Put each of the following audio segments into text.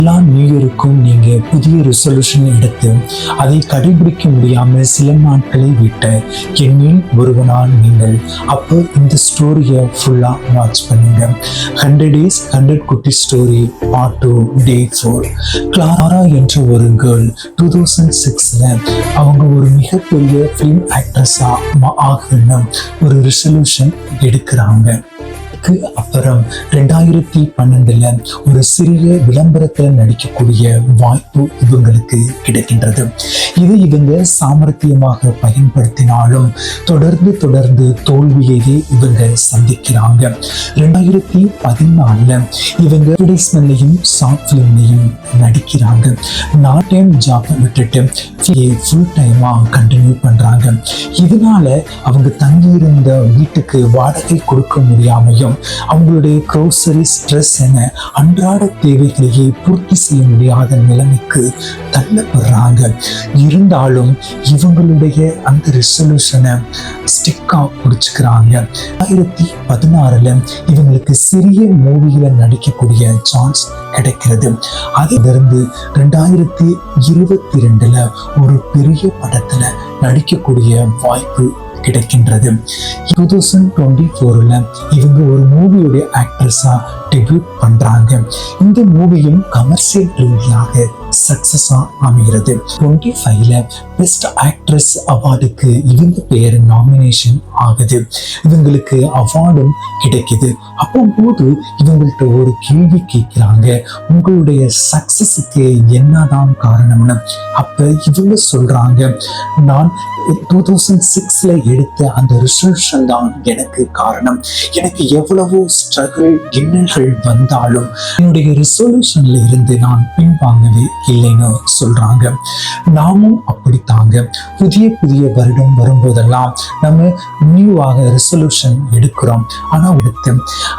எல்லா நியூ இயருக்கும் நீங்க புதிய ரெசல்யூஷன் எடுத்து அதை கடைபிடிக்க முடியாம சில நாட்களை விட்ட எண்ணில் ஒருவனால் நீங்கள். அப்போ இந்த ஸ்டோரியை ஃபுல்லா வாட்ச் பண்ணுங்க. 100 days 100 குட்டி ஸ்டோரி பார்ட் 2 day 4. கிளாரா என்ற ஒரு கேர்ள் 2006ல அவங்க ஒரு மிகப்பெரிய ஃபிலிம் ஆக்ட்ரஸா ஆகணும் ஒரு ரெசல்யூஷன் எடுக்கிறாங்க. அப்புறம் 2012ல ஒரு சிறிய விளம்பரத்தில் நடிக்கக்கூடிய வாய்ப்பு இவங்களுக்கு கிடைக்கின்றது. இது இவங்க சாமர்த்தியமாக பயன்படுத்தினாலும் தொடர்ந்து தோல்வியையே இவங்க சந்திக்கிறாங்க. 2014ல இவங்க அட்வர்டைஸ்மெண்ட்லையும் ஷார்ட் பிலிம்லையும் நடிக்கிறாங்க. பார்ட் டைம் ஜாப் விட்டுட்டு ஃபுல் டைமா கண்டினியூ பண்றாங்க. இதனால அவங்க தங்கியிருந்த வீட்டுக்கு வாடகை கொடுக்க முடியாமையும் அவங்களுடைய க்ரோசரி ஸ்ட்ரெஸ் என அன்றாட தேவைகளையே பூர்த்தி செய்ய முடியாத நிலைமைக்கு தள்ளப்படுறாங்க. இருந்தாலும் இவங்களுடைய அந்த ரெசல்யூஷனை ஸ்டிக்கா பிடிச்சுக்கிறாங்க. 2016ல இவங்களுக்கு சிறிய மூவியில நடிக்கக்கூடிய சான்ஸ் கிடைக்கிறது. அதிலிருந்து 2022ல ஒரு பெரிய படத்துல நடிக்கக்கூடிய வாய்ப்பு கிடைக்கின்றது. 2024ல இவங்க ஒரு மூவியோட ஆக்ட்ரஸா டெபியூட் பண்றாங்க. இந்த மூவியும் கமர்ஷியல் ரீதியாக சக்சஸா அமைகிறது. 25ல பெஸ்ட் ஆக்ட்ரஸ் அவார்டுக்கு இவங்க பேர் நாமினேஷன் ஆகுது. இவங்களுக்கு அவார்டும் கிடைக்குது. அப்போது இவங்கள்ட்ட ஒரு கேள்வி கேட்கிறாங்க, உங்களுடைய சக்சஸுக்கு என்னதான் காரணம்னு. அப்ப இவங்க சொல்றாங்க, நான் 2006ல எடுத்த அந்த ரெசல்யூஷன் தான் எனக்கு காரணம். எனக்கு எவ்வளவோ ஸ்ட்ரகிள் இன்னல்கள் வந்தாலும் என்னுடைய ரெசல்யூஷன்ல இருந்து நான் பின்வாங்கவே இல்லைன்னு சொல்றாங்க. நாமும் அப்படித்தாங்க. புதிய வருடம் வரும்போதெல்லாம் நம்ம நியூவாக ரெசல்யூஷன் எடுக்கிறோம். ஆனா எடுத்து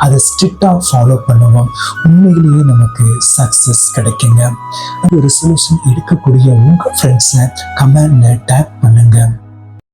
அதை ஸ்ட்ரிக்டா ஃபாலோ பண்ணுவோம். உண்மையிலேயே நமக்கு சக்சஸ் கிடைக்குங்க. ரெசல்யூஷன் எடுக்கக்கூடிய உங்க ஃப்ரெண்ட்ஸை கமெண்ட்ல டேக் பண்ணுங்க.